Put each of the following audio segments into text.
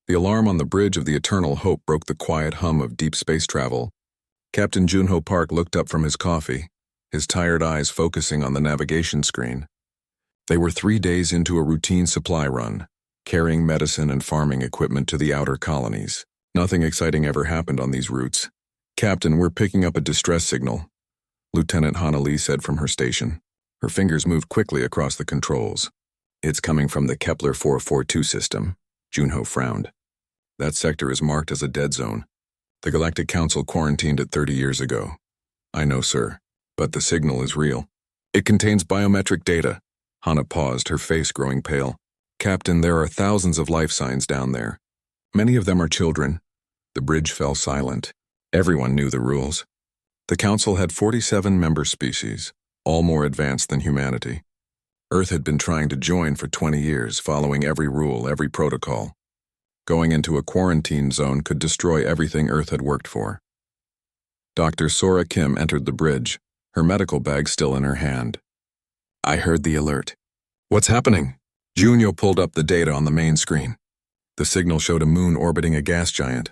The alarm on the bridge of the Eternal Hope broke the quiet hum of deep space travel. Captain Junho Park looked up from his coffee, his tired eyes focusing on the navigation screen. They were 3 days into a routine supply run, carrying medicine and farming equipment to the outer colonies. Nothing exciting ever happened on these routes. "Captain, we're picking up a distress signal," Lieutenant Hanali said from her station. Her fingers moved quickly across the controls. "It's coming from the Kepler 442 system," Junho frowned. "That sector is marked as a dead zone. The Galactic Council quarantined it 30 years ago." "I know, sir, but the signal is real. It contains biometric data." Hana paused, her face growing pale. "Captain, there are thousands of life signs down there. Many of them are children." The bridge fell silent. Everyone knew the rules. The Council had 47 member species, all more advanced than humanity. Earth had been trying to join for 20 years, following every rule, every protocol. Going into a quarantine zone could destroy everything Earth had worked for. Dr. Sora Kim entered the bridge, her medical bag still in her hand. "I heard the alert." "What's happening?" Junyo pulled up the data on the main screen. The signal showed a moon orbiting a gas giant.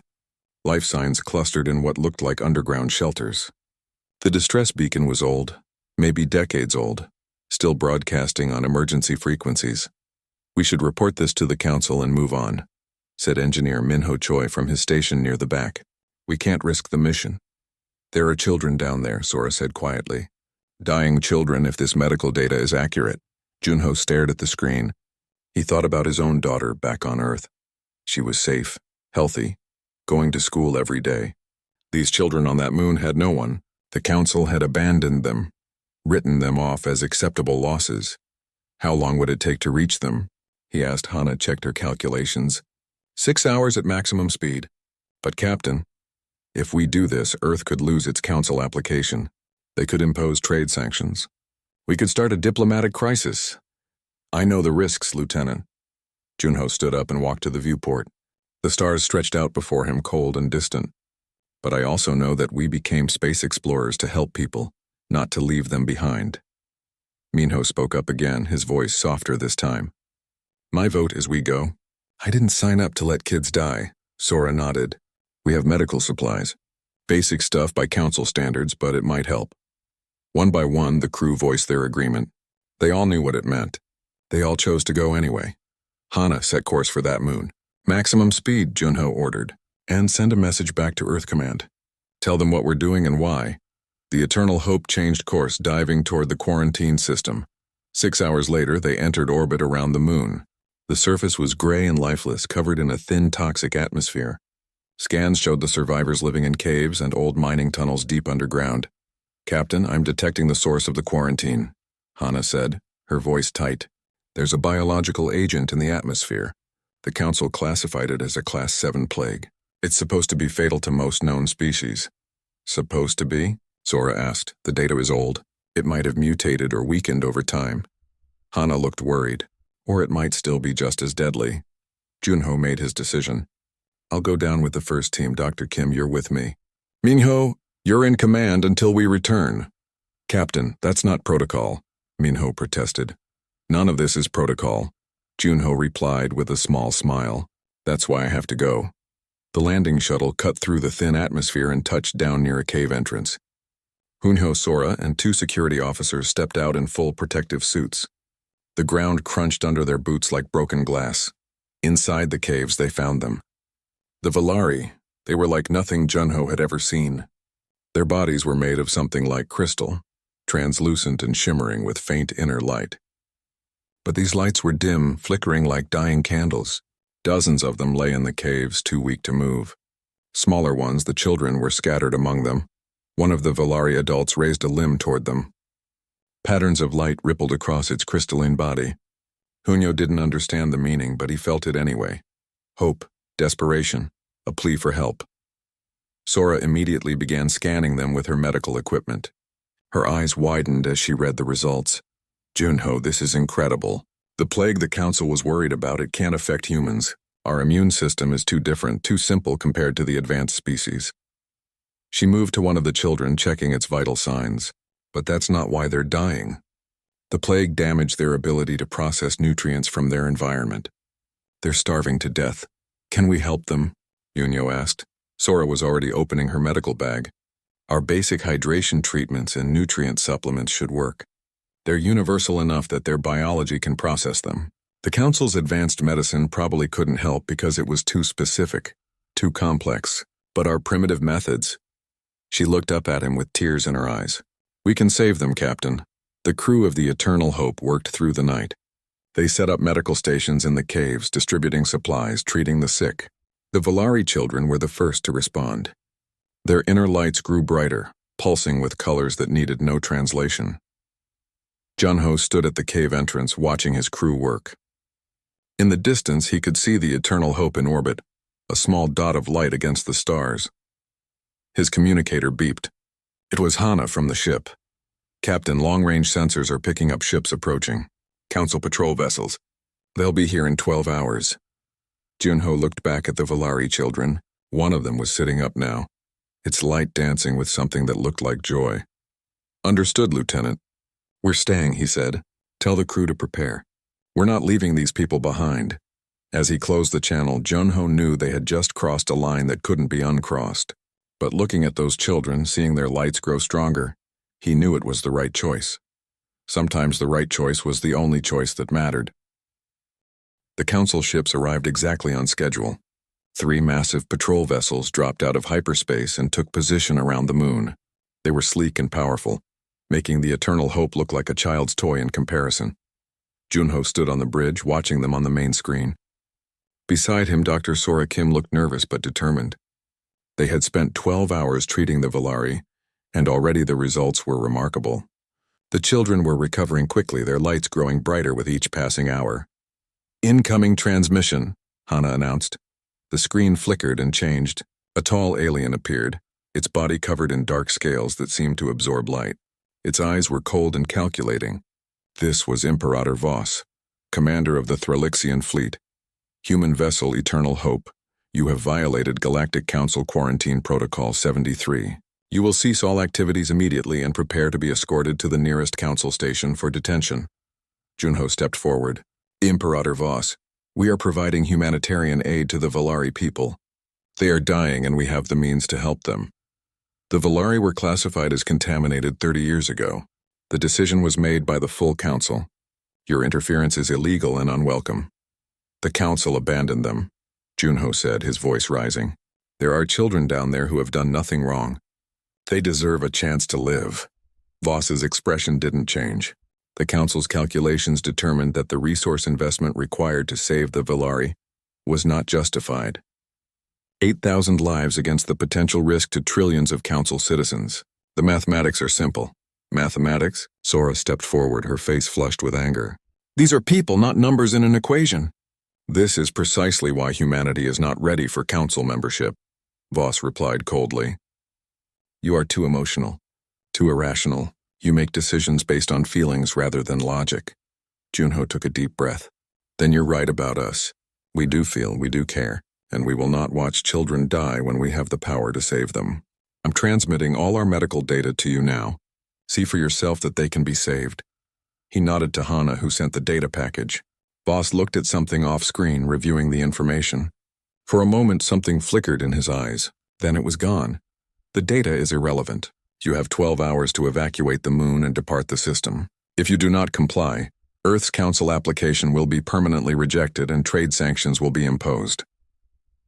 Life signs clustered in what looked like underground shelters. The distress beacon was old, maybe decades old, still broadcasting on emergency frequencies. "We should report this to the Council and move on," said Engineer Minho Choi from his station near the back. "We can't risk the mission." "There are children down there," Sora said quietly. "Dying children if this medical data is accurate." Junho stared at the screen. He thought about his own daughter back on Earth. She was safe, healthy, going to school every day. These children on that moon had no one. The Council had abandoned them, written them off as acceptable losses. How long would it take to reach them? He asked. Hana checked her calculations. 6 hours at maximum speed. "But Captain, if we do this, Earth could lose its Council application. They could impose trade sanctions. We could start a diplomatic crisis." "I know the risks, Lieutenant." Junho stood up and walked to the viewport. The stars stretched out before him, cold and distant. "But I also know that we became space explorers to help people, not to leave them behind." Minho spoke up again, his voice softer this time. "My vote is we go." "I didn't sign up to let kids die," Sora nodded. "We have medical supplies. Basic stuff by Council standards, but it might help." One by one, the crew voiced their agreement. They all knew what it meant. They all chose to go anyway. Hana set course for that moon. "Maximum speed," Junho ordered, "and send a message back to Earth Command. Tell them what we're doing and why." The Eternal Hope changed course, diving toward the quarantine system. 6 hours later, they entered orbit around the moon. The surface was gray and lifeless, covered in a thin, toxic atmosphere. Scans showed the survivors living in caves and old mining tunnels deep underground. "Captain, I'm detecting the source of the quarantine," Hana said, her voice tight. "There's a biological agent in the atmosphere. The Council classified it as a Class 7 plague. It's supposed to be fatal to most known species." "Supposed to be?" Sora asked. "The data is old. It might have mutated or weakened over time." Hana looked worried. "Or it might still be just as deadly." Junho made his decision. "I'll go down with the first team. Dr. Kim, you're with me." "Minho, you're in command until we return." "Captain, that's not protocol," Minho protested. "None of this is protocol," Junho replied with a small smile. "That's why I have to go." The landing shuttle cut through the thin atmosphere and touched down near a cave entrance. Junho, Sora, and 2 security officers stepped out in full protective suits. The ground crunched under their boots like broken glass. Inside the caves, they found them. The Valari, they were like nothing Junho had ever seen. Their bodies were made of something like crystal, translucent and shimmering with faint inner light. But these lights were dim, flickering like dying candles. Dozens of them lay in the caves, too weak to move. Smaller ones, the children, were scattered among them. One of the Valari adults raised a limb toward them. Patterns of light rippled across its crystalline body. Junho didn't understand the meaning, but he felt it anyway. Hope, desperation, a plea for help. Sora immediately began scanning them with her medical equipment. Her eyes widened as she read the results. "Junho, this is incredible. The plague the Council was worried about, it can't affect humans. Our immune system is too different, too simple compared to the advanced species." She moved to one of the children, checking its vital signs. "But that's not why they're dying. The plague damaged their ability to process nutrients from their environment. They're starving to death. Can we help them? Yunyo asked. Sora was already opening her medical bag. Our basic hydration treatments and nutrient supplements should work. They're universal enough that their biology can process them. The Council's advanced medicine probably couldn't help because it was too specific, too complex. But our primitive methods? She looked up at him with tears in her eyes. We can save them, Captain. The crew of the Eternal Hope worked through the night. They set up medical stations in the caves, distributing supplies, treating the sick. The Valari children were the first to respond. Their inner lights grew brighter, pulsing with colors that needed no translation. Junho stood at the cave entrance, watching his crew work. In the distance, he could see the Eternal Hope in orbit, a small dot of light against the stars. His communicator beeped. It was Hana from the ship. Captain, long-range sensors are picking up ships approaching. Council patrol vessels. They'll be here in 12 hours. Junho looked back at the Valari children. One of them was sitting up now, its light dancing with something that looked like joy. Understood, Lieutenant. We're staying, he said. Tell the crew to prepare. We're not leaving these people behind. As he closed the channel, Junho knew they had just crossed a line that couldn't be uncrossed. But looking at those children, seeing their lights grow stronger, he knew it was the right choice. Sometimes the right choice was the only choice that mattered. The Council ships arrived exactly on schedule. 3 massive patrol vessels dropped out of hyperspace and took position around the moon. They were sleek and powerful, making the Eternal Hope look like a child's toy in comparison. Junho stood on the bridge, watching them on the main screen. Beside him, Dr. Sora Kim looked nervous but determined. They had spent 12 hours treating the Valari, and already the results were remarkable. The children were recovering quickly, their lights growing brighter with each passing hour. Incoming transmission, Hana announced. The screen flickered and changed. A tall alien appeared, its body covered in dark scales that seemed to absorb light. Its eyes were cold and calculating. This was Imperator Voss, commander of the Thralixian fleet. Human vessel Eternal Hope, you have violated Galactic Council Quarantine Protocol 73. You will cease all activities immediately and prepare to be escorted to the nearest council station for detention. Junho stepped forward. Imperator Voss, we are providing humanitarian aid to the Valari people. They are dying and we have the means to help them. The Valari were classified as contaminated 30 years ago. The decision was made by the full council. Your interference is illegal and unwelcome. The council abandoned them, Junho said, his voice rising. There are children down there who have done nothing wrong. They deserve a chance to live. Voss's expression didn't change. The council's calculations determined that the resource investment required to save the Valari was not justified. 8,000 lives against the potential risk to trillions of council citizens. The mathematics are simple. Mathematics? Sora stepped forward, her face flushed with anger. These are people, not numbers in an equation. This is precisely why humanity is not ready for council membership, Voss replied coldly. You are too emotional, too irrational. You make decisions based on feelings rather than logic. Junho took a deep breath. Then you're right about us. We do feel, we do care, and we will not watch children die when we have the power to save them. I'm transmitting all our medical data to you now. See for yourself that they can be saved. He nodded to Hana, who sent the data package. Voss looked at something off-screen, reviewing the information. For a moment, something flickered in his eyes. Then it was gone. The data is irrelevant. You have 12 hours to evacuate the moon and depart the system. If you do not comply, Earth's Council application will be permanently rejected and trade sanctions will be imposed.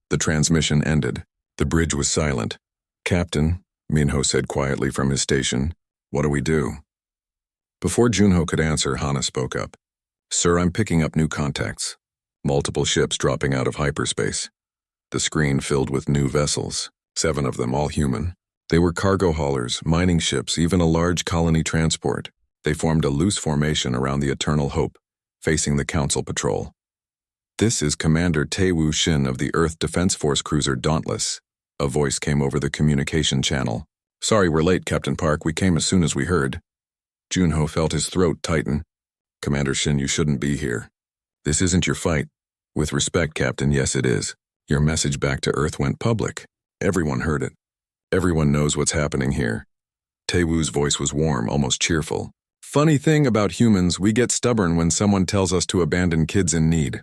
The transmission ended. The bridge was silent. Captain, Minho said quietly from his station, what do we do? Before Junho could answer, Hana spoke up. Sir, I'm picking up new contacts. Multiple ships dropping out of hyperspace. The screen filled with new vessels, 7 of them all human. They were cargo haulers, mining ships, even a large colony transport. They formed a loose formation around the Eternal Hope, facing the Council patrol. This is Commander Tae-Woo Shin of the Earth Defense Force cruiser Dauntless. A voice came over the communication channel. Sorry we're late, Captain Park. We came as soon as we heard. Junho felt his throat tighten. Commander Shin, you shouldn't be here. This isn't your fight. With respect, Captain, yes it is. Your message back to Earth went public. Everyone heard it. Everyone knows what's happening here. Tae-Woo's voice was warm, almost cheerful. Funny thing about humans, we get stubborn when someone tells us to abandon kids in need.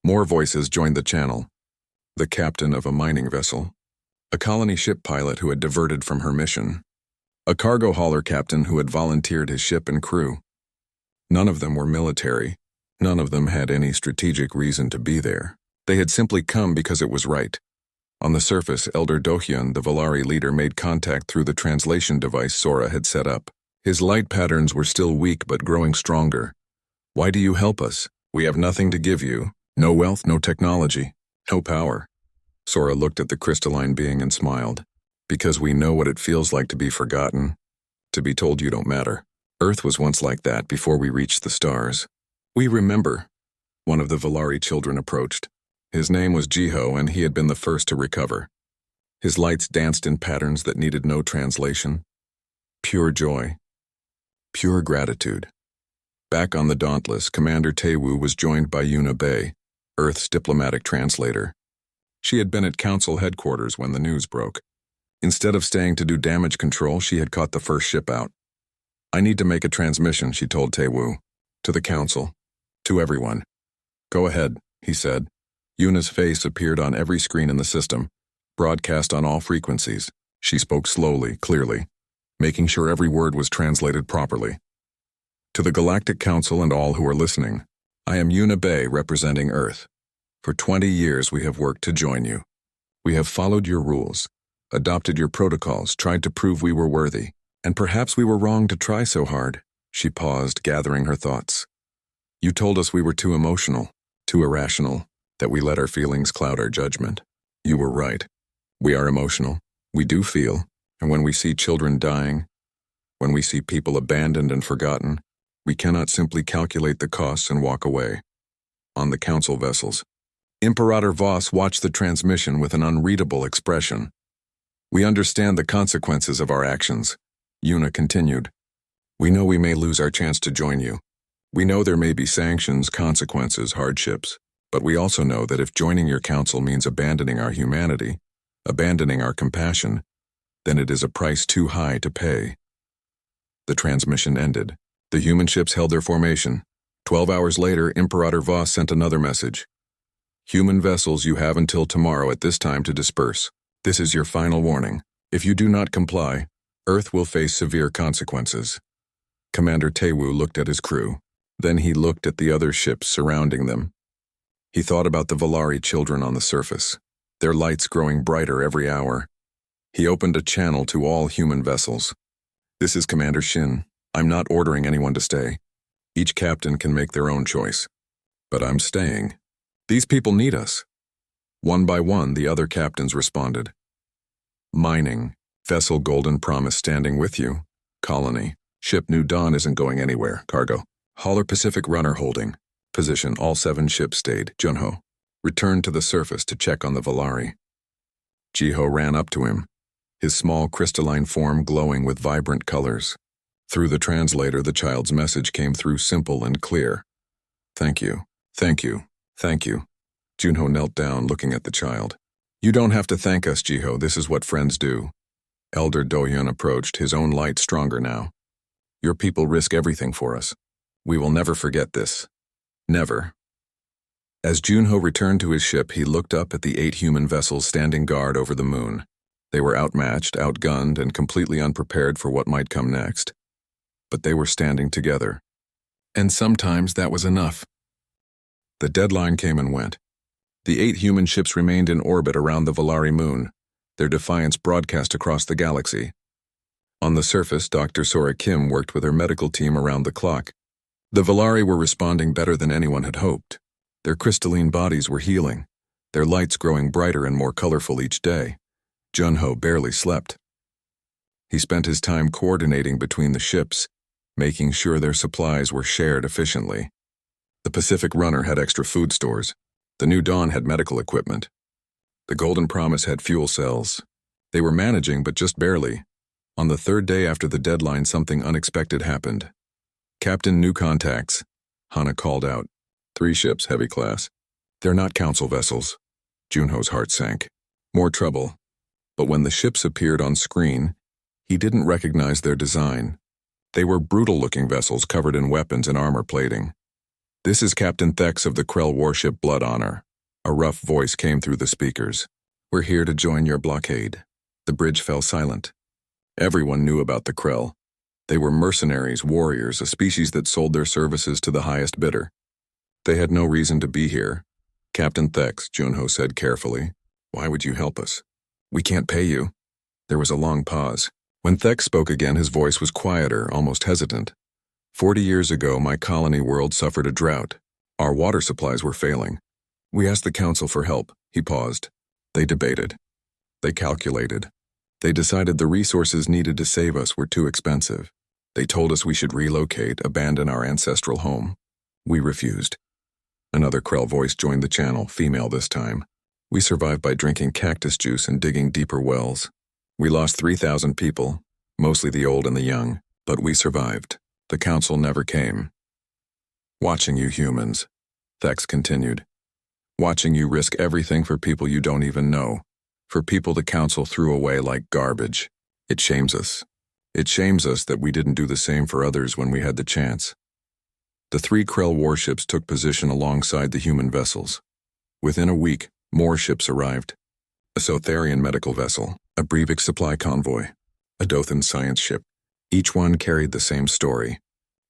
More voices joined the channel. the captain of a mining vessel, a colony ship pilot who had diverted from her mission, a cargo hauler captain who had volunteered his ship and crew. None of them were military. None of them had any strategic reason to be there. They had simply come because it was right. On the surface, Elder Dohyun, the Valari leader, made contact through the translation device Sora had set up. His light patterns were still weak but growing stronger. "Why do you help us? We have nothing to give you. No wealth, no technology, no power." Sora looked at the crystalline being and smiled. "Because we know what it feels like to be forgotten, to be told you don't matter. Earth was once like that before we reached the stars. We remember." One of the Valari children approached. His name was Jiho, and he had been the first to recover. His lights danced in patterns that needed no translation. Pure joy. Pure gratitude. Back on the Dauntless, Commander Taewoo was joined by Yuna Bay, Earth's diplomatic translator. She had been at Council headquarters when the news broke. Instead of staying to do damage control, she had caught the first ship out. "I need to make a transmission," she told Taewoo. "To the Council. To everyone." "Go ahead," he said. Yuna's face appeared on every screen in the system, broadcast on all frequencies. She spoke slowly, clearly, making sure every word was translated properly. "To the Galactic Council and all who are listening, I am Yuna Bay representing Earth. For 20 years we have worked to join you. We have followed your rules, adopted your protocols, tried to prove we were worthy, and perhaps we were wrong to try so hard." She paused, gathering her thoughts. "You told us we were too emotional, too irrational, that we let our feelings cloud our judgment. You were right. We are emotional. We do feel, and when we see children dying, when we see people abandoned and forgotten, we cannot simply calculate the costs and walk away." On the Council vessels, Imperator Voss watched the transmission with an unreadable expression. "We understand the consequences of our actions," Yuna continued. "We know we may lose our chance to join you. We know there may be sanctions, consequences, hardships. But we also know that if joining your council means abandoning our humanity, abandoning our compassion, then it is a price too high to pay." The transmission ended. The human ships held their formation. 12 hours later, Imperator Voss sent another message. "Human vessels, you have until tomorrow at this time to disperse. This is your final warning. If you do not comply, Earth will face severe consequences." Commander Taewoo looked at his crew. Then he looked at the other ships surrounding them. He thought about the Valari children on the surface, their lights growing brighter every hour. He opened a channel to all human vessels. "This is Commander Shin. I'm not ordering anyone to stay. Each captain can make their own choice. But I'm staying. These people need us." One by one, the other captains responded. "Mining. Vessel Golden Promise standing with you. Colony. Ship New Dawn isn't going anywhere. Cargo. Hauler Pacific Runner holding. Position, all 7 ships stayed. Junho returned to the surface to check on the Valari." Jiho ran up to him, his small crystalline form glowing with vibrant colors. Through the translator, the child's message came through simple and clear. "Thank you, thank you, thank you." Junho knelt down, looking at the child. "You don't have to thank us, Jiho. This is what friends do." Elder Dohyun approached, his own light stronger now. "Your people risk everything for us. We will never forget this. Never." As Junho returned to his ship, he looked up at the 8 human vessels standing guard over the moon. They were outmatched, outgunned, and completely unprepared for what might come next. But they were standing together. And sometimes that was enough. The deadline came and went. The 8 human ships remained in orbit around the Valari moon, their defiance broadcast across the galaxy. On the surface, Dr. Sora Kim worked with her medical team around the clock. The Valari were responding better than anyone had hoped. Their crystalline bodies were healing, their lights growing brighter and more colorful each day. Junho barely slept. He spent his time coordinating between the ships, making sure their supplies were shared efficiently. The Pacific Runner had extra food stores. The New Dawn had medical equipment. The Golden Promise had fuel cells. They were managing, but just barely. On the 3rd day after the deadline, something unexpected happened. "Captain, new contacts," Hana called out. 3 ships, heavy class. "They're not council vessels." Junho's heart sank. More trouble. But when the ships appeared on screen, he didn't recognize their design. They were brutal-looking vessels covered in weapons and armor plating. "This is Captain Thex of the Krell warship Blood Honor. A rough voice came through the speakers. "We're here to join your blockade." The bridge fell silent. Everyone knew about the Krell. They were mercenaries, warriors, a species that sold their services to the highest bidder. They had no reason to be here. "Captain Thex," Junho said carefully, "why would you help us?" "We can't pay you." There was a long pause. When Thex spoke again, his voice was quieter, almost hesitant. 40 years ago, my colony world suffered a drought. Our water supplies were failing. We asked the council for help." He paused. They debated. They calculated. They decided the resources needed to save us were too expensive. They told us we should relocate, abandon our ancestral home. We refused. Another Krell voice joined the channel, female this time. "We survived by drinking cactus juice and digging deeper wells. We lost 3,000 people, mostly the old and the young, but we survived. The council never came." "Watching you humans," Thex continued. "Watching you risk everything for people you don't even know, for people the council threw away like garbage. It shames us. It shames us that we didn't do the same for others when we had the chance." The 3 Krell warships took position alongside the human vessels. Within a week, more ships arrived. A Sotharian medical vessel, a Breivik supply convoy, a Dothan science ship. Each one carried the same story.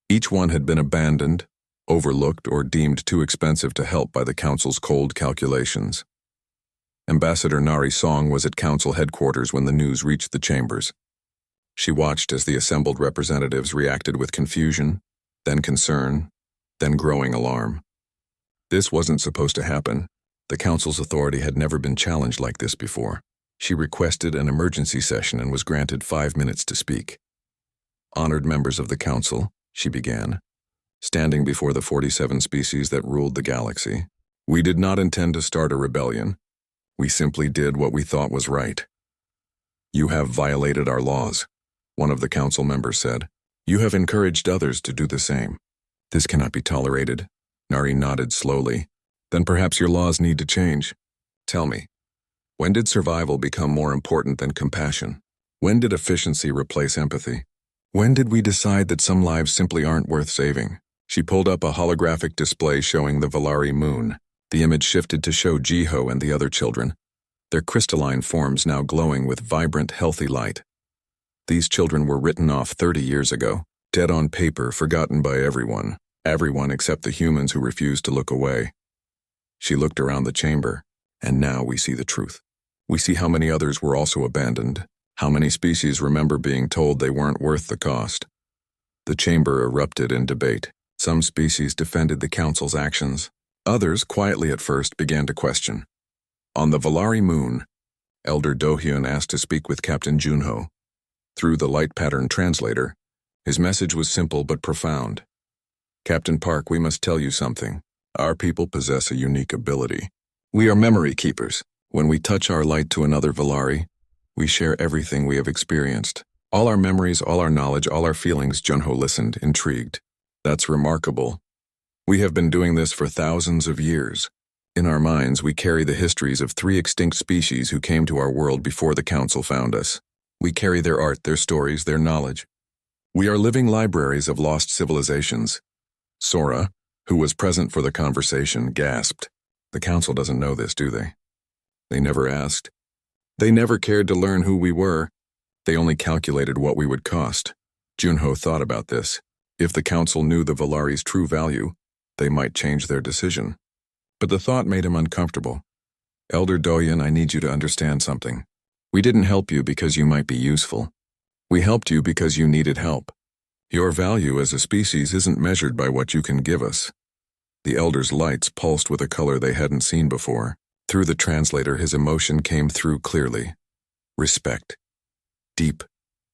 Each one had been abandoned, overlooked, or deemed too expensive to help by the council's cold calculations. Ambassador Nari Song was at council headquarters when the news reached the chambers. She watched as the assembled representatives reacted with confusion, then concern, then growing alarm. This wasn't supposed to happen. The council's authority had never been challenged like this before. She requested an emergency session and was granted 5 minutes to speak. "Honored members of the council," she began, standing before the 47 species that ruled the galaxy. "We did not intend to start a rebellion. We simply did what we thought was right." "You have violated our laws," one of the council members said. "You have encouraged others to do the same. This cannot be tolerated." Nari nodded slowly. "Then perhaps your laws need to change. Tell me, when did survival become more important than compassion? When did efficiency replace empathy? When did we decide that some lives simply aren't worth saving?" She pulled up a holographic display showing the Valari moon. The image shifted to show Jiho and the other children, their crystalline forms now glowing with vibrant, healthy light. These children were written off 30 years ago, dead on paper, forgotten by everyone except the humans who refused to look away. She looked around the chamber, and now we see the truth. We see how many others were also abandoned, how many species remember being told they weren't worth the cost. The chamber erupted in debate. Some species defended the council's actions. Others, quietly at first, began to question. On the Valari moon, Elder Dohyun asked to speak with Captain Junho. Through the light pattern translator, his message was simple but profound. "Captain Park, we must tell you something. Our people possess a unique ability. We are memory keepers. When we touch our light to another Valari, we share everything we have experienced. All our memories, all our knowledge, all our feelings." Junho listened, intrigued. "That's remarkable. We have been doing this for thousands of years. In our minds, we carry the histories of 3 extinct species who came to our world before the council found us. We carry their art, their stories, their knowledge. We are living libraries of lost civilizations." Sora, who was present for the conversation, gasped. "The council doesn't know this, do they? They never asked. They never cared to learn who we were. They only calculated what we would cost." Junho thought about this. If the council knew the Valari's true value, they might change their decision. But the thought made him uncomfortable. "Elder Doyen, I need you to understand something. We didn't help you because you might be useful. We helped you because you needed help. Your value as a species isn't measured by what you can give us." The elder's lights pulsed with a color they hadn't seen before. Through the translator, his emotion came through clearly. Respect. Deep,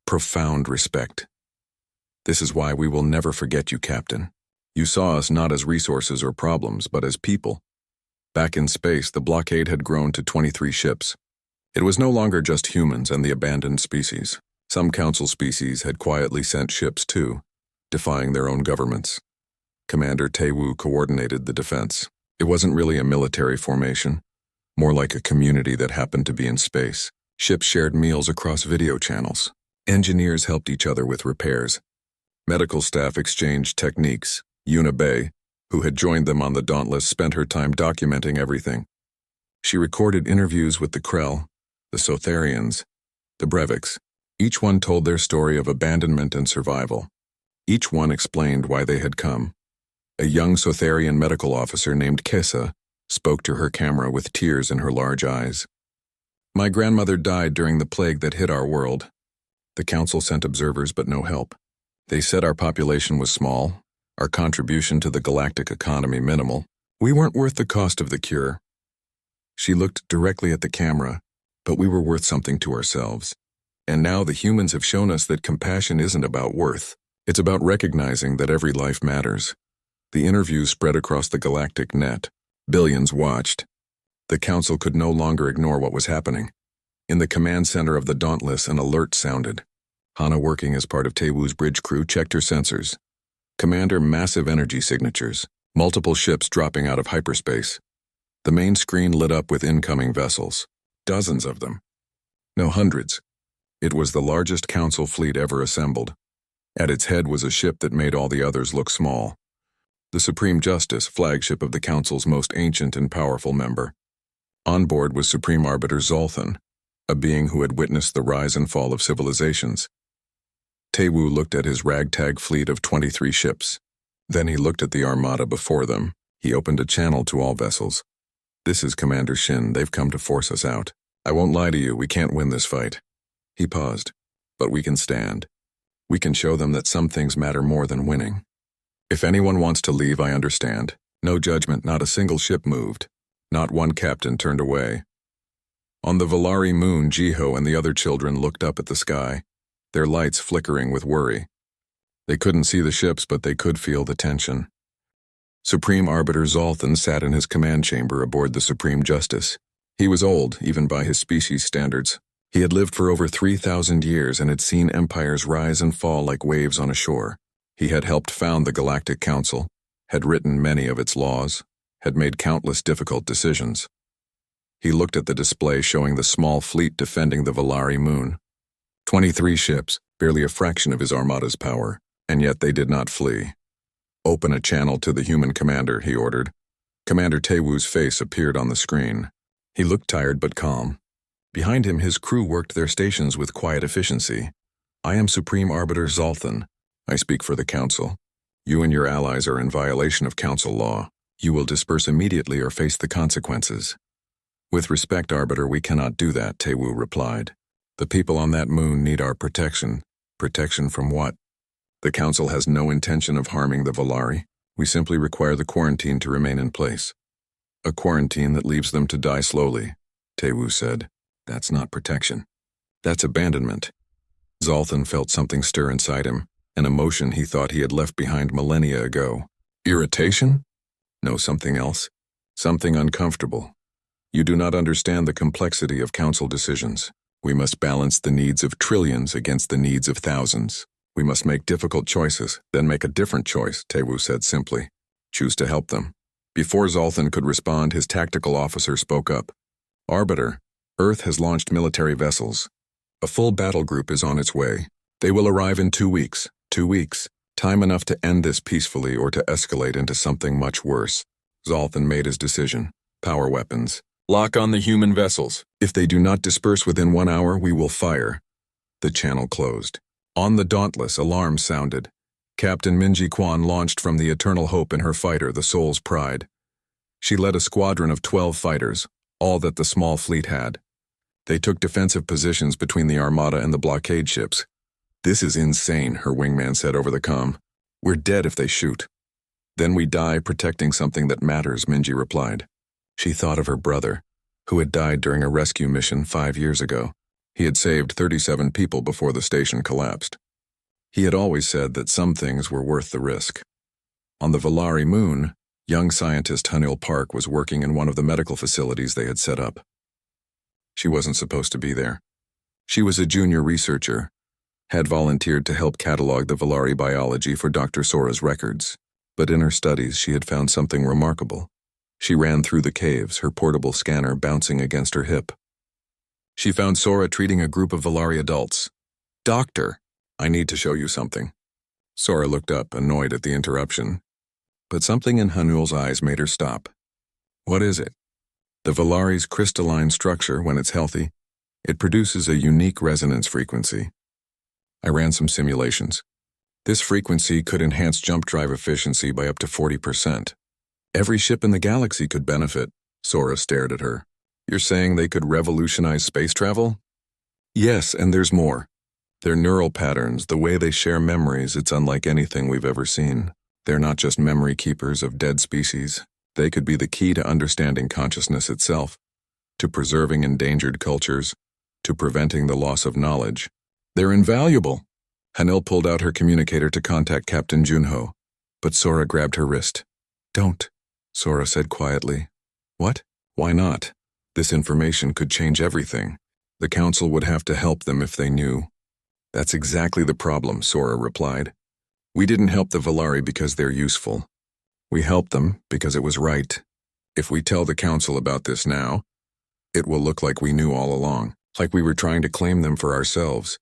profound respect. "This is why we will never forget you, Captain. You saw us not as resources or problems, but as people." Back in space, the blockade had grown to 23 ships. It was no longer just humans and the abandoned species. Some council species had quietly sent ships too, defying their own governments. Commander Taewoo coordinated the defense. It wasn't really a military formation, more like a community that happened to be in space. Ships shared meals across video channels. Engineers helped each other with repairs. Medical staff exchanged techniques. Yuna Bay, who had joined them on the Dauntless, spent her time documenting everything. She recorded interviews with the Krell, the Sotharians, the Breviks. Each one told their story of abandonment and survival. Each one explained why they had come. A young Sotharian medical officer named Kessa spoke to her camera with tears in her large eyes. My grandmother died during the plague that hit our world. The council sent observers but no help. They said our population was small, our contribution to the galactic economy minimal. We weren't worth the cost of the cure. She looked directly at the camera, but we were worth something to ourselves. And now the humans have shown us that compassion isn't about worth. It's about recognizing that every life matters. The interviews spread across the galactic net. Billions watched. The council could no longer ignore what was happening. In the command center of the Dauntless, an alert sounded. Hana, working as part of Tewu's bridge crew, checked her sensors. Commander, massive energy signatures. Multiple ships dropping out of hyperspace. The main screen lit up with incoming vessels. Dozens of them. No, hundreds. It was the largest council fleet ever assembled. At its head was a ship that made all the others look small. The Supreme Justice, flagship of the council's most ancient and powerful member. On board was Supreme Arbiter Zolthan, a being who had witnessed the rise and fall of civilizations. Tewu looked at his ragtag fleet of 23 ships. Then he looked at the armada before them. He opened a channel to all vessels. This is Commander Shin. They've come to force us out. I won't lie to you, we can't win this fight. He paused. But we can stand. We can show them that some things matter more than winning. If anyone wants to leave, I understand. No judgment, not a single ship moved. Not one captain turned away. On the Valari moon, Jiho and the other children looked up at the sky, their lights flickering with worry. They couldn't see the ships, but they could feel the tension. Supreme Arbiter Zolthan sat in his command chamber aboard the Supreme Justice. He was old, even by his species standards. He had lived for over 3,000 years and had seen empires rise and fall like waves on a shore. He had helped found the Galactic Council, had written many of its laws, had made countless difficult decisions. He looked at the display showing the small fleet defending the Valari moon. 23 ships, barely a fraction of his armada's power, and yet they did not flee. Open a channel to the human commander, he ordered. Commander Tewu's face appeared on the screen. He looked tired but calm. Behind him, his crew worked their stations with quiet efficiency. I am Supreme Arbiter Zolthan. I speak for the Council. You and your allies are in violation of Council law. You will disperse immediately or face the consequences. With respect, Arbiter, we cannot do that, Tewu replied. The people on that moon need our protection. Protection from what? The Council has no intention of harming the Valari. We simply require the quarantine to remain in place. A quarantine that leaves them to die slowly, Tewu said. That's not protection. That's abandonment. Zolthan felt something stir inside him, an emotion he thought he had left behind millennia ago. Irritation? No, something else. Something uncomfortable. You do not understand the complexity of Council decisions. We must balance the needs of trillions against the needs of thousands. We must make difficult choices, then make a different choice, Tewu said simply. Choose to help them. Before Zolthan could respond, his tactical officer spoke up. Arbiter, Earth has launched military vessels. A full battle group is on its way. They will arrive in 2 weeks. 2 weeks. Time enough to end this peacefully or to escalate into something much worse. Zolthan made his decision. Power weapons. Lock on the human vessels. If they do not disperse within 1 hour, we will fire. The channel closed. On the Dauntless, alarms sounded. Captain Minji Quan launched from the Eternal Hope in her fighter, the Soul's Pride. She led a squadron of 12 fighters, all that the small fleet had. They took defensive positions between the Armada and the blockade ships. This is insane, her wingman said over the comm. We're dead if they shoot. Then we die protecting something that matters, Minji replied. She thought of her brother, who had died during a rescue mission 5 years ago. He had saved 37 people before the station collapsed. He had always said that some things were worth the risk. On the Valari moon, young scientist Hanil Park was working in one of the medical facilities they had set up. She wasn't supposed to be there. She was a junior researcher, had volunteered to help catalog the Valari biology for Dr. Sora's records, but in her studies she had found something remarkable. She ran through the caves, her portable scanner bouncing against her hip. She found Sora treating a group of Valari adults. Doctor, I need to show you something. Sora looked up, annoyed at the interruption. But something in Hanul's eyes made her stop. What is it? The Valari's crystalline structure, when it's healthy, it produces a unique resonance frequency. I ran some simulations. This frequency could enhance jump drive efficiency by up to 40%. Every ship in the galaxy could benefit. Sora stared at her. You're saying they could revolutionize space travel? Yes, and there's more. Their neural patterns, the way they share memories, it's unlike anything we've ever seen. They're not just memory keepers of dead species. They could be the key to understanding consciousness itself, to preserving endangered cultures, to preventing the loss of knowledge. They're invaluable. Hanil pulled out her communicator to contact Captain Junho, but Sora grabbed her wrist. Don't, Sora said quietly. What? Why not? This information could change everything. The Council would have to help them if they knew. That's exactly the problem, Sora replied. We didn't help the Valari because they're useful. We helped them because it was right. If we tell the Council about this now, it will look like we knew all along, like we were trying to claim them for ourselves.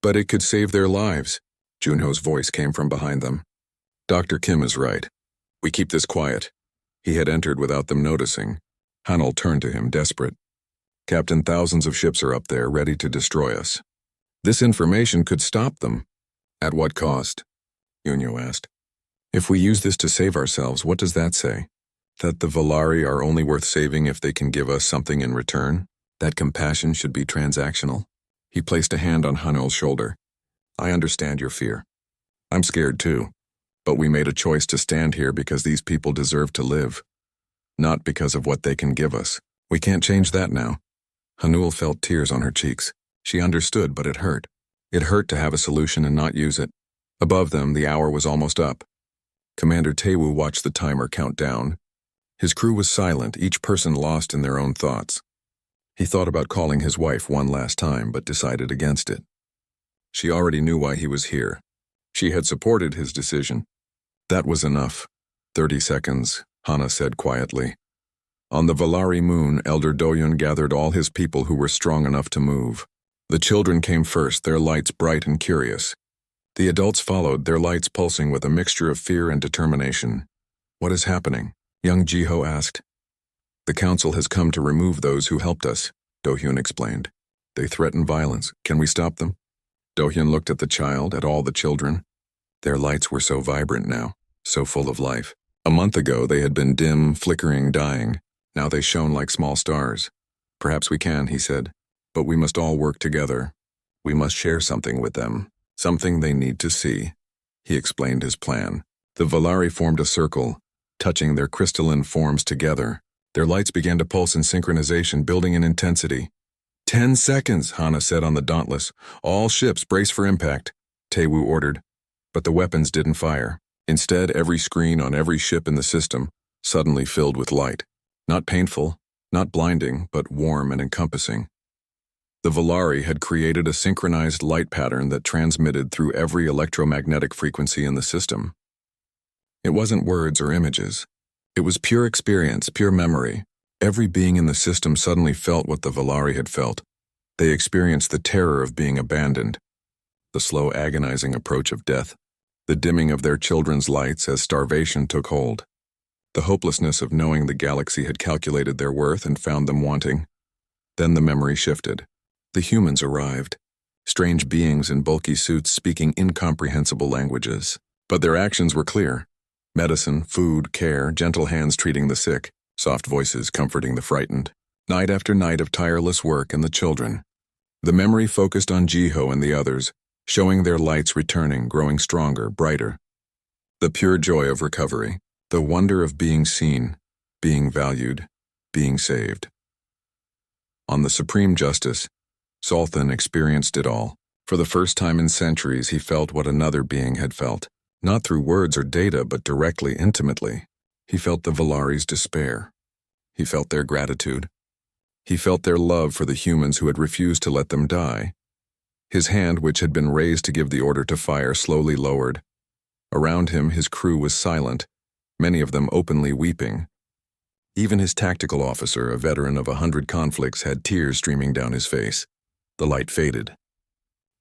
But it could save their lives. Junho's voice came from behind them. Dr. Kim is right. We keep this quiet. He had entered without them noticing. Hanul turned to him, desperate. Captain, thousands of ships are up there, ready to destroy us. This information could stop them. At what cost? Junho asked. If we use this to save ourselves, what does that say? That the Valari are only worth saving if they can give us something in return? That compassion should be transactional? He placed a hand on Hanul's shoulder. I understand your fear. I'm scared too. But we made a choice to stand here because these people deserve to live. Not because of what they can give us. We can't change that now. Hanul felt tears on her cheeks. She understood, but it hurt. It hurt to have a solution and not use it. Above them, the hour was almost up. Commander Tewu watched the timer count down. His crew was silent, each person lost in their own thoughts. He thought about calling his wife one last time, but decided against it. She already knew why he was here. She had supported his decision. That was enough. 30 seconds, Hana said quietly. On the Valari moon, Elder Doyun gathered all his people who were strong enough to move. The children came first, their lights bright and curious. The adults followed, their lights pulsing with a mixture of fear and determination. What is happening? Young Jiho asked. The Council has come to remove those who helped us, Do-hyun explained. They threaten violence. Can we stop them? Do-hyun looked at the child, at all the children. Their lights were so vibrant now, so full of life. A month ago they had been dim, flickering, dying. Now they shone like small stars. Perhaps we can, he said. But we must all work together. We must share something with them. Something they need to see. He explained his plan. The Valari formed a circle, touching their crystalline forms together. Their lights began to pulse in synchronization, building in intensity. 10 seconds, Hana said on the Dauntless. All ships brace for impact, Tewu ordered. But the weapons didn't fire. Instead, every screen on every ship in the system suddenly filled with light. Not painful, not blinding, but warm and encompassing. The Valari had created a synchronized light pattern that transmitted through every electromagnetic frequency in the system. It wasn't words or images. It was pure experience, pure memory. Every being in the system suddenly felt what the Valari had felt. They experienced the terror of being abandoned, the slow, agonizing approach of death, the dimming of their children's lights as starvation took hold, the hopelessness of knowing the galaxy had calculated their worth and found them wanting. Then the memory shifted. The humans arrived, strange beings in bulky suits speaking incomprehensible languages. But their actions were clear. Medicine, food, care, gentle hands treating the sick, soft voices comforting the frightened. Night after night of tireless work and the children. The memory focused on Jiho and the others, showing their lights returning, growing stronger, brighter. The pure joy of recovery, the wonder of being seen, being valued, being saved. On the Supreme Justice, Sultan experienced it all. For the first time in centuries, he felt what another being had felt. Not through words or data, but directly, intimately. He felt the Valari's despair. He felt their gratitude. He felt their love for the humans who had refused to let them die. His hand, which had been raised to give the order to fire, slowly lowered. Around him, his crew was silent, many of them openly weeping. Even his tactical officer, a veteran of 100 conflicts, had tears streaming down his face. The light faded.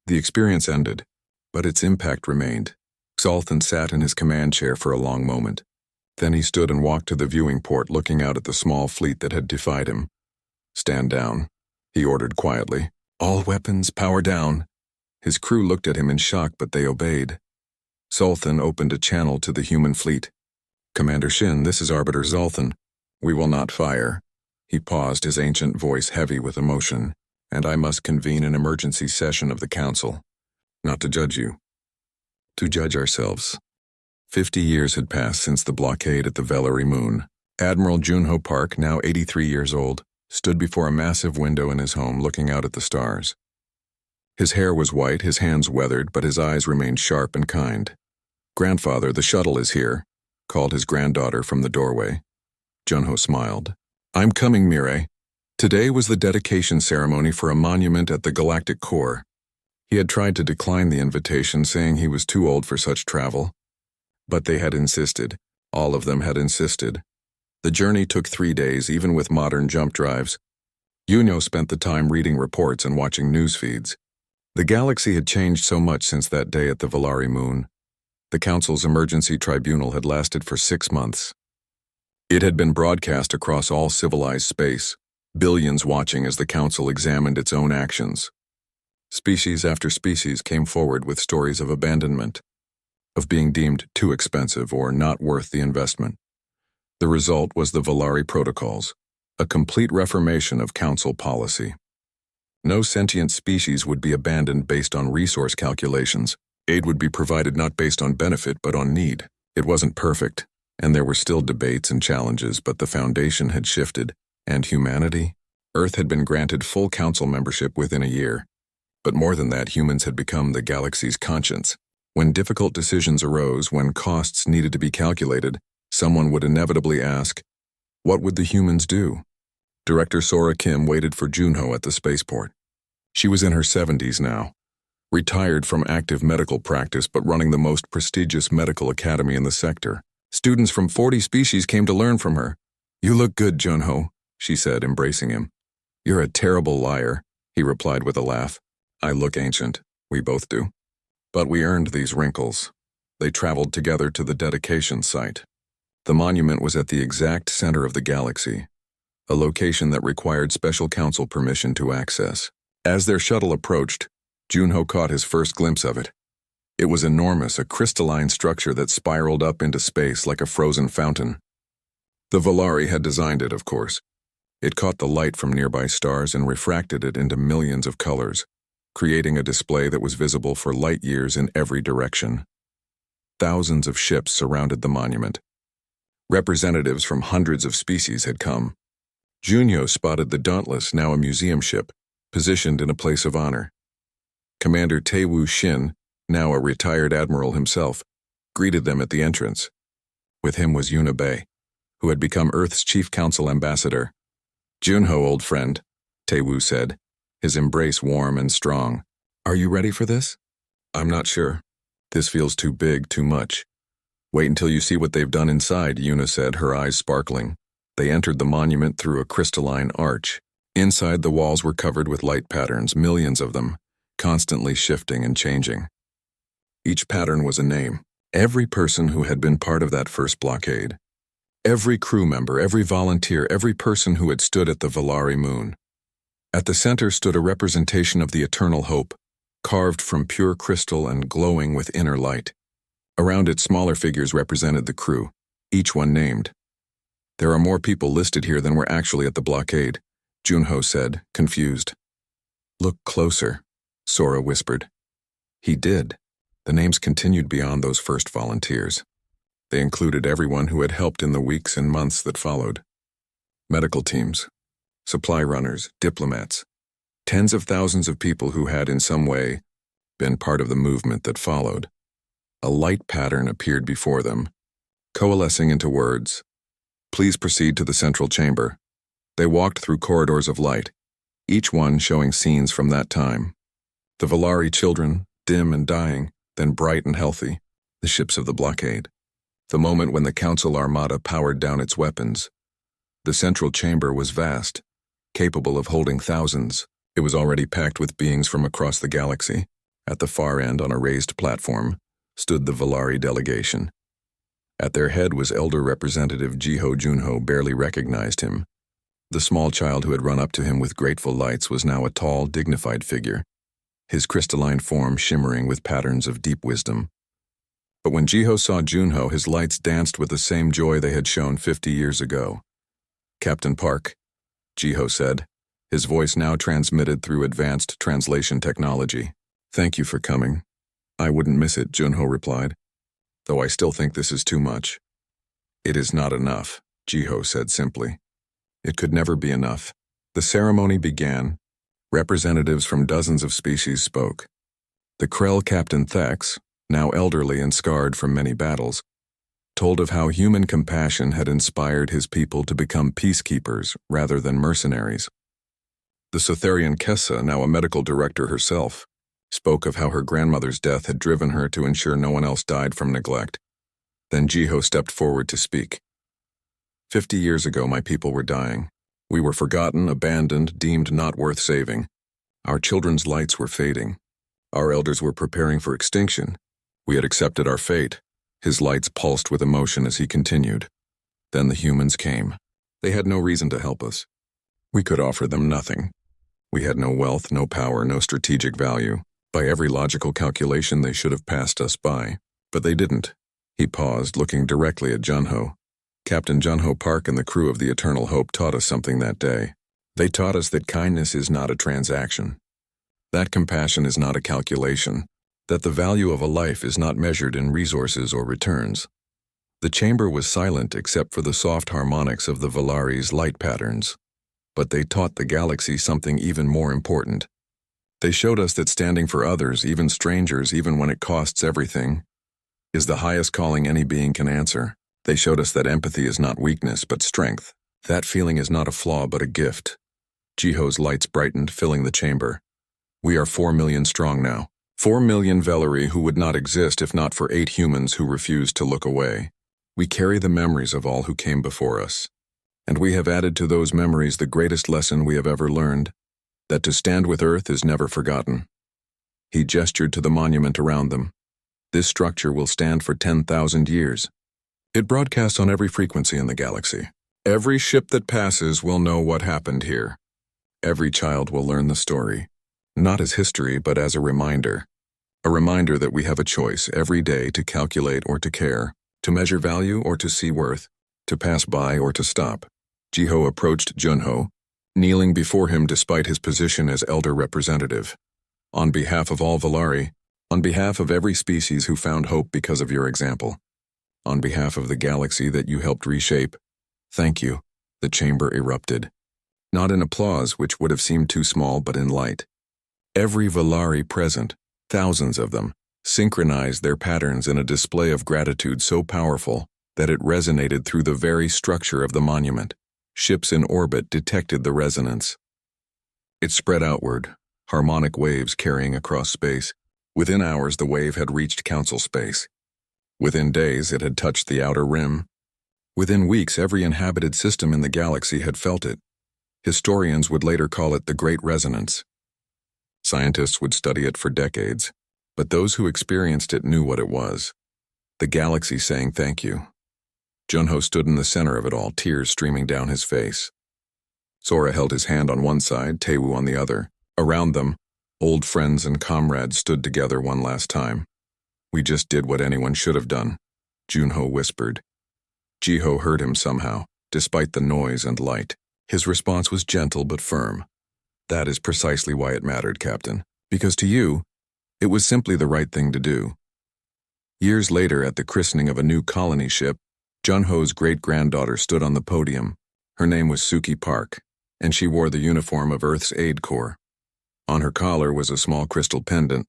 The experience ended, but its impact remained. Xalthan sat in his command chair for a long moment. Then he stood and walked to the viewing port, looking out at the small fleet that had defied him. "Stand down," he ordered quietly. "All weapons, power down." His crew looked at him in shock, but they obeyed. Zolthan opened a channel to the human fleet. "Commander Shin, this is Arbiter Zolthan. We will not fire." He paused, his ancient voice heavy with emotion. "And I must convene an emergency session of the Council. Not to judge you. To judge ourselves." 50 years had passed since the blockade at the Velary Moon. Admiral Junho Park, now 83 years old, stood before a massive window in his home looking out at the stars. His hair was white, his hands weathered, but his eyes remained sharp and kind. "Grandfather, the shuttle is here," called his granddaughter from the doorway. Junho smiled. "I'm coming, Mireille." Today was the dedication ceremony for a monument at the Galactic Core. He had tried to decline the invitation, saying he was too old for such travel. But they had insisted. All of them had insisted. The journey took 3 days, even with modern jump drives. Yuno spent the time reading reports and watching news feeds. The galaxy had changed so much since that day at the Velary Moon. The Council's emergency tribunal had lasted for 6 months. It had been broadcast across all civilized space, billions watching as the Council examined its own actions. Species after species came forward with stories of abandonment, of being deemed too expensive or not worth the investment. The result was the Velary Protocols, a complete reformation of Council policy. No sentient species would be abandoned based on resource calculations. Aid would be provided not based on benefit but on need. It wasn't perfect, and there were still debates and challenges, but the foundation had shifted. And humanity? Earth had been granted full Council membership within a year. But more than that, humans had become the galaxy's conscience. When difficult decisions arose, when costs needed to be calculated, someone would inevitably ask, what would the humans do? Director Sora Kim waited for Junho at the spaceport. She was in her 70s now, retired from active medical practice but running the most prestigious medical academy in the sector. Students from 40 species came to learn from her. "You look good, Junho," she said, embracing him. "You're a terrible liar," he replied with a laugh. "I look ancient. We both do." But we earned these wrinkles. They traveled together to the dedication site. The monument was at the exact center of the galaxy, a location that required special council permission to access. As their shuttle approached, Junho caught his first glimpse of it. It was enormous, a crystalline structure that spiraled up into space like a frozen fountain. The Velary had designed it, of course. It caught the light from nearby stars and refracted it into millions of colors, creating a display that was visible for light years in every direction. Thousands of ships surrounded the monument. Representatives from hundreds of species had come. Junho spotted the Dauntless, now a museum ship, positioned in a place of honor. Commander Taewoo Shin, now a retired admiral himself, greeted them at the entrance. With him was Yuna Bay, who had become Earth's chief council ambassador. "Junho, old friend," Taewoo said, his embrace warm and strong. "Are you ready for this?" "I'm not sure. This feels too big, too much." "Wait until you see what they've done inside," Yuna said, her eyes sparkling. They entered the monument through a crystalline arch. Inside, the walls were covered with light patterns, millions of them, constantly shifting and changing. Each pattern was a name. Every person who had been part of that first blockade. Every crew member, every volunteer, every person who had stood at the Velary Moon. At the center stood a representation of the eternal hope, carved from pure crystal and glowing with inner light. Around it, smaller figures represented the crew, each one named. "There are more people listed here than were actually at the blockade," Junho said, confused. "Look closer," Sora whispered. He did. The names continued beyond those first volunteers. They included everyone who had helped in the weeks and months that followed. Medical teams, supply runners, diplomats, tens of thousands of people who had in some way been part of the movement that followed. A light pattern appeared before them, coalescing into words. "Please proceed to the central chamber." They walked through corridors of light, each one showing scenes from that time. The Velary children, dim and dying, then bright and healthy, the ships of the blockade. The moment when the Council Armada powered down its weapons. The central chamber was vast, capable of holding thousands. It was already packed with beings from across the galaxy. At the far end, on a raised platform, stood the Velary delegation. At their head was Elder Representative Jiho Junho, barely recognized him. The small child who had run up to him with grateful lights was now a tall, dignified figure, his crystalline form shimmering with patterns of deep wisdom. But when Jiho saw Junho, his lights danced with the same joy they had shown 50 years ago. "Captain Park," Jiho said, his voice now transmitted through advanced translation technology. "Thank you for coming." "I wouldn't miss it," Junho replied, "though I still think this is too much." "It is not enough," Jiho said simply. It could never be enough. The ceremony began. Representatives from dozens of species spoke. The Krell Captain Thex, now elderly and scarred from many battles, told of how human compassion had inspired his people to become peacekeepers rather than mercenaries. The Sotharian Kessa, now a medical director herself, spoke of how her grandmother's death had driven her to ensure no one else died from neglect. Then Jiho stepped forward to speak. 50 years ago, my people were dying. We were forgotten, abandoned, deemed not worth saving. Our children's lights were fading. Our elders were preparing for extinction. We had accepted our fate. His lights pulsed with emotion as he continued. Then the humans came. They had no reason to help us. We could offer them nothing. We had no wealth, no power, no strategic value. By every logical calculation, they should have passed us by. But they didn't. He paused, looking directly at Junho. Captain Junho Park and the crew of the Eternal Hope taught us something that day. They taught us that kindness is not a transaction, that compassion is not a calculation, that the value of a life is not measured in resources or returns. The chamber was silent except for the soft harmonics of the Valari's light patterns. But they taught the galaxy something even more important. They showed us that standing for others, even strangers, even when it costs everything, is the highest calling any being can answer. They showed us that empathy is not weakness, but strength. That feeling is not a flaw, but a gift. Jiho's lights brightened, filling the chamber. We are 4 million strong now. 4 million Velari who would not exist if not for 8 humans who refused to look away. We carry the memories of all who came before us. And we have added to those memories the greatest lesson we have ever learned, that to stand with Earth is never forgotten. He gestured to the monument around them. This structure will stand for 10,000 years. It broadcasts on every frequency in the galaxy. Every ship that passes will know what happened here. Every child will learn the story, not as history, but as a reminder that we have a choice every day to calculate or to care, to measure value or to see worth, to pass by or to stop. Jiho approached Junho, kneeling before him despite his position as elder representative. On behalf of all Valari, on behalf of every species who found hope because of your example, on behalf of the galaxy that you helped reshape, thank you. The chamber erupted. Not in applause, which would have seemed too small, but in light. Every Valari present, thousands of them, synchronized their patterns in a display of gratitude so powerful that it resonated through the very structure of the monument. Ships in orbit detected the resonance. It spread outward, harmonic waves carrying across space. Within hours, the wave had reached Council space. Within days, it had touched the outer rim. Within weeks, every inhabited system in the galaxy had felt it. Historians would later call it the Great Resonance. Scientists would study it for decades, but those who experienced it knew what it was. The galaxy saying thank you. Junho stood in the center of it all, tears streaming down his face. Sora held his hand on one side, Tewu on the other. Around them, old friends and comrades stood together one last time. We just did what anyone should have done, Junho whispered. Jiho heard him somehow, despite the noise and light. His response was gentle but firm. That is precisely why it mattered, Captain. Because to you, it was simply the right thing to do. Years later, at the christening of a new colony ship, Junho's great-granddaughter stood on the podium. Her name was Suki Park, and she wore the uniform of Earth's Aid Corps. On her collar was a small crystal pendant,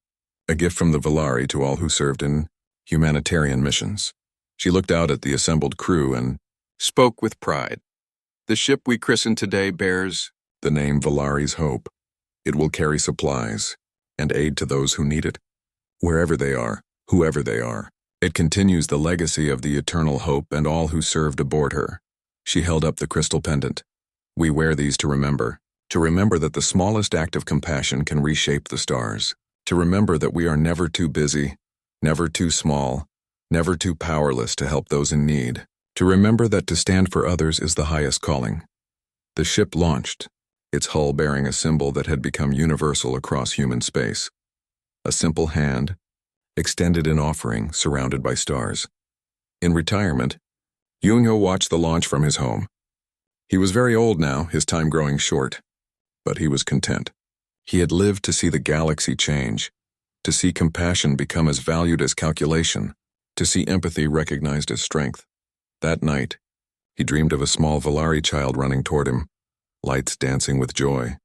a gift from the Valari to all who served in humanitarian missions. She looked out at the assembled crew and spoke with pride. The ship we christen today bears the name Valari's Hope. It will carry supplies and aid to those who need it, wherever they are, whoever they are. It continues the legacy of the Eternal Hope and all who served aboard her. She held up the crystal pendant. We wear these to remember that the smallest act of compassion can reshape the stars, to remember that we are never too busy, never too small, never too powerless to help those in need, to remember that to stand for others is the highest calling. The ship launched, its hull bearing a symbol that had become universal across human space. A simple hand, extended in offering, surrounded by stars. In retirement, Yoon-ho watched the launch from his home. He was very old now, his time growing short, but he was content. He had lived to see the galaxy change, to see compassion become as valued as calculation, to see empathy recognized as strength. That night, he dreamed of a small Valari child running toward him, lights dancing with joy.